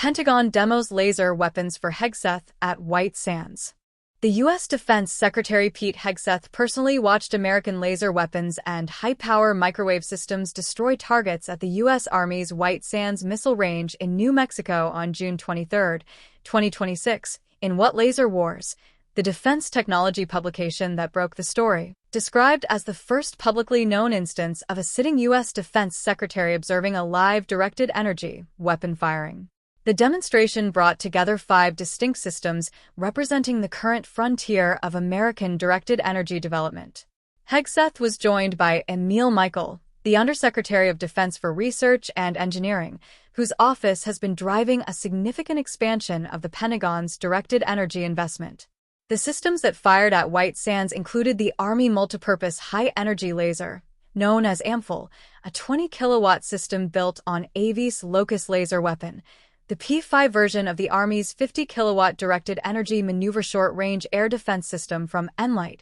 Pentagon demos laser weapons for Hegseth at White Sands. The U.S. Defense Secretary Pete Hegseth personally watched American laser weapons and high-power microwave systems destroy targets at the U.S. Army's White Sands Missile Range in New Mexico on June 23, 2026, in What Laser Wars?, the defense technology publication that broke the story, described as the first publicly known instance of a sitting U.S. Defense Secretary observing a live directed energy weapon firing. The demonstration brought together 5 distinct systems representing the current frontier of American directed energy development. Hegseth was joined by Emil, the Undersecretary of Defense for Research and Engineering, whose office has been driving a significant expansion of the Pentagon's directed energy investment. The systems that fired at White Sands included the Army Multipurpose High-Energy Laser, known as AMFL, a 20-kilowatt system built on Avis Locus laser weapon, the P5 version of the Army's 50-kilowatt directed energy maneuver short-range air defense system from nLight,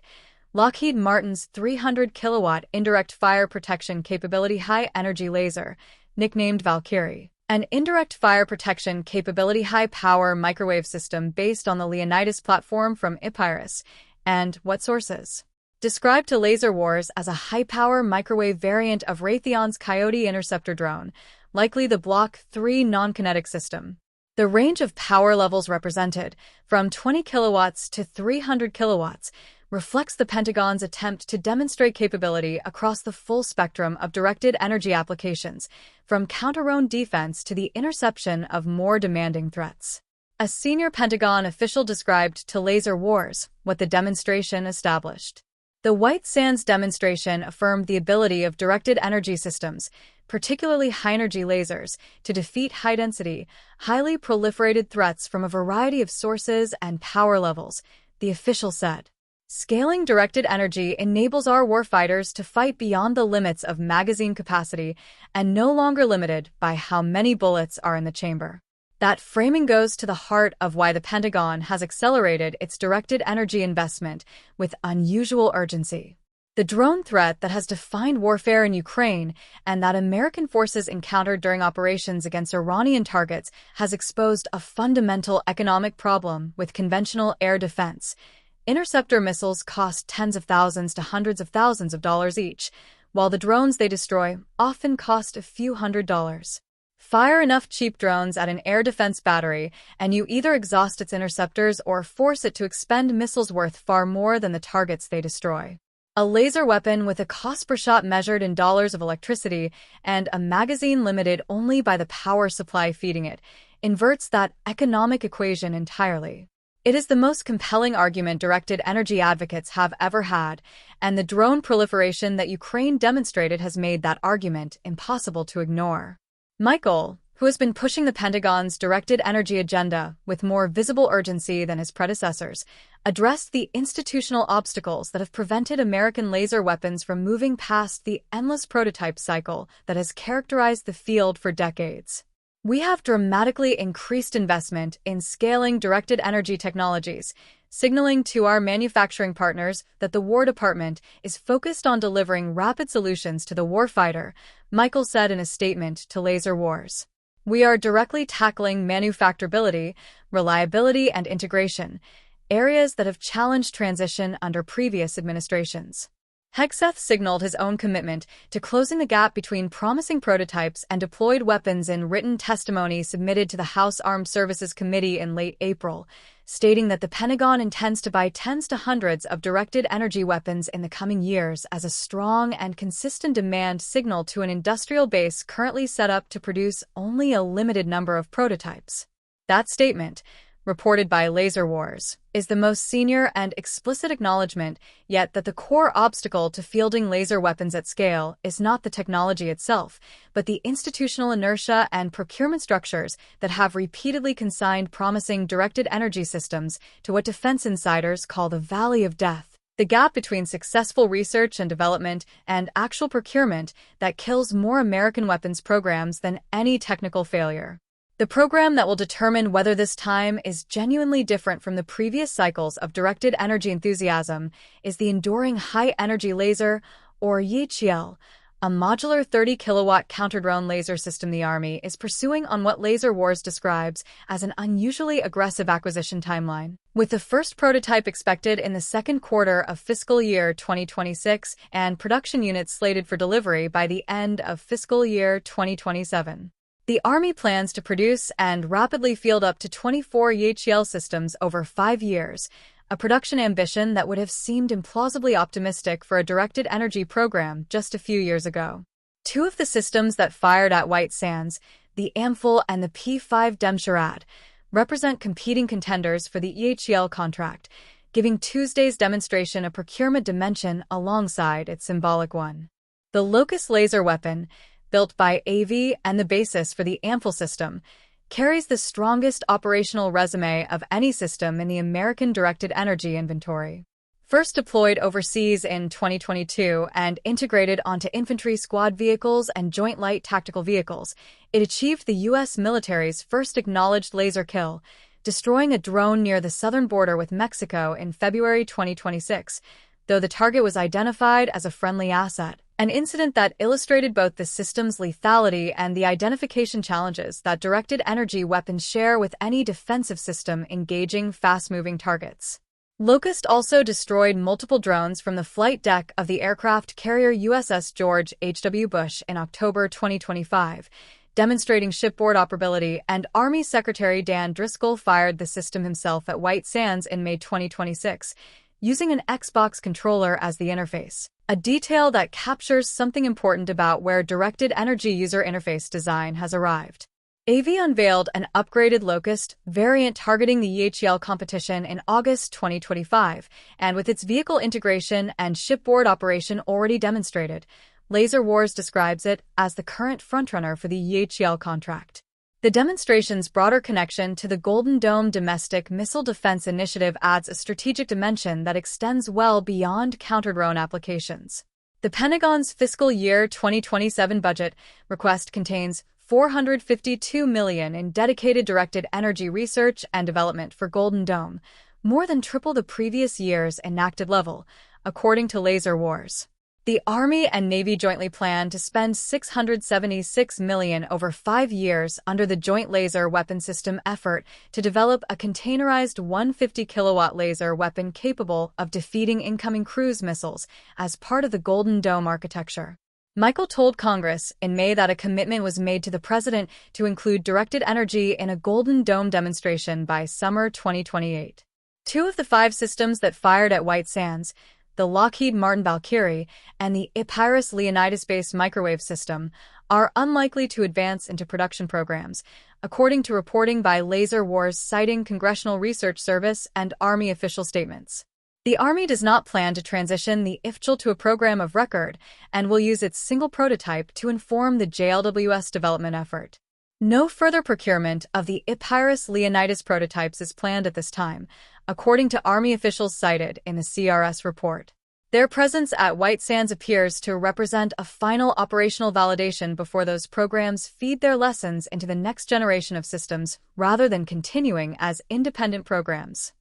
Lockheed Martin's 300-kilowatt indirect fire protection capability high-energy laser, nicknamed Valkyrie, an indirect fire protection capability high-power microwave system based on the Leonidas platform from Epirus, and What Sources? Described to Laser Wars as a high-power microwave variant of Raytheon's Coyote interceptor drone, likely the Block 3 non-kinetic system. The range of power levels represented, from 20 kilowatts to 300 kilowatts, reflects the Pentagon's attempt to demonstrate capability across the full spectrum of directed energy applications, from counter-drone defense to the interception of more demanding threats. A senior Pentagon official described to Laser Wars what the demonstration established. The White Sands demonstration affirmed the ability of directed energy systems, particularly high-energy lasers, to defeat high-density, highly proliferated threats from a variety of sources and power levels, the official said. Scaling directed energy enables our warfighters to fight beyond the limits of magazine capacity and no longer limited by how many bullets are in the chamber. That framing goes to the heart of why the Pentagon has accelerated its directed energy investment with unusual urgency. The drone threat that has defined warfare in Ukraine and that American forces encountered during operations against Iranian targets has exposed a fundamental economic problem with conventional air defense. Interceptor missiles cost tens of thousands to hundreds of thousands of dollars each, while the drones they destroy often cost a few $100s. Fire enough cheap drones at an air defense battery, and you either exhaust its interceptors or force it to expend missiles worth far more than the targets they destroy. A laser weapon with a cost per shot measured in dollars of electricity and a magazine limited only by the power supply feeding it inverts that economic equation entirely. It is the most compelling argument directed energy advocates have ever had, and the drone proliferation that Ukraine demonstrated has made that argument impossible to ignore. Michael, who has been pushing the Pentagon's directed energy agenda with more visible urgency than his predecessors, addressed the institutional obstacles that have prevented American laser weapons from moving past the endless prototype cycle that has characterized the field for decades. We have dramatically increased investment in scaling directed energy technologies, signaling to our manufacturing partners that the War Department is focused on delivering rapid solutions to the warfighter, Michael said in a statement to Laser Wars. We are directly tackling manufacturability, reliability, and integration, areas that have challenged transition under previous administrations. Hegseth signaled his own commitment to closing the gap between promising prototypes and deployed weapons in written testimony submitted to the House Armed Services Committee in late April, stating that the Pentagon intends to buy tens to hundreds of directed energy weapons in the coming years as a strong and consistent demand signal to an industrial base currently set up to produce only a limited number of prototypes. That statement, reported by Laser Wars, is the most senior and explicit acknowledgement yet that the core obstacle to fielding laser weapons at scale is not the technology itself, but the institutional inertia and procurement structures that have repeatedly consigned promising directed energy systems to what defense insiders call the Valley of Death, the gap between successful research and development and actual procurement that kills more American weapons programs than any technical failure. The program that will determine whether this time is genuinely different from the previous cycles of directed energy enthusiasm is the Enduring High Energy Laser, or YHL, a modular 30-kilowatt counter-drone laser system the Army is pursuing on what Laser Wars describes as an unusually aggressive acquisition timeline, with the first prototype expected in the second quarter of fiscal year 2026 and production units slated for delivery by the end of fiscal year 2027. The Army plans to produce and rapidly field up to 24 EHL systems over 5 years, a production ambition that would have seemed implausibly optimistic for a directed energy program just a few years ago. Two of the systems that fired at White Sands, the Amphil and the P-5 Demsharad, represent competing contenders for the EHL contract, giving Tuesday's demonstration a procurement dimension alongside its symbolic one. The Locust laser weapon, built by AV and the basis for the Amphil system, carries the strongest operational resume of any system in the American directed energy inventory. First deployed overseas in 2022 and integrated onto infantry squad vehicles and joint light tactical vehicles, it achieved the U.S. military's first acknowledged laser kill, destroying a drone near the southern border with Mexico in February 2026, though the target was identified as a friendly asset. An incident that illustrated both the system's lethality and the identification challenges that directed energy weapons share with any defensive system engaging fast-moving targets. Locust also destroyed multiple drones from the flight deck of the aircraft carrier USS George H.W. Bush in October 2025, demonstrating shipboard operability, and Army Secretary Dan Driscoll fired the system himself at White Sands in May 2026, using an Xbox controller as the interface, a detail that captures something important about where directed energy user interface design has arrived. AV unveiled an upgraded Locust variant targeting the EHL competition in August 2025, and with its vehicle integration and shipboard operation already demonstrated, Laser Wars describes it as the current frontrunner for the EHL contract. The demonstration's broader connection to the Golden Dome Domestic Missile Defense Initiative adds a strategic dimension that extends well beyond counter-drone applications. The Pentagon's fiscal year 2027 budget request contains $452 million in dedicated directed energy research and development for Golden Dome, more than triple the previous year's enacted level, according to Laser Wars. The Army and Navy jointly plan to spend $676 million over 5 years under the Joint Laser Weapon System effort to develop a containerized 150-kilowatt laser weapon capable of defeating incoming cruise missiles as part of the Golden Dome architecture. Michael told Congress in May that a commitment was made to the president to include directed energy in a Golden Dome demonstration by summer 2028. Two of the 5 systems that fired at White Sands, the Lockheed Martin Valkyrie and the Epirus Leonidas-based microwave system, are unlikely to advance into production programs, according to reporting by Laser Wars citing Congressional Research Service and Army official statements. The Army does not plan to transition the IFCHL to a program of record and will use its single prototype to inform the JLWS development effort. No further procurement of the Epirus Leonidas prototypes is planned at this time, according to Army officials cited in the CRS report. Their presence at White Sands appears to represent a final operational validation before those programs feed their lessons into the next generation of systems rather than continuing as independent programs.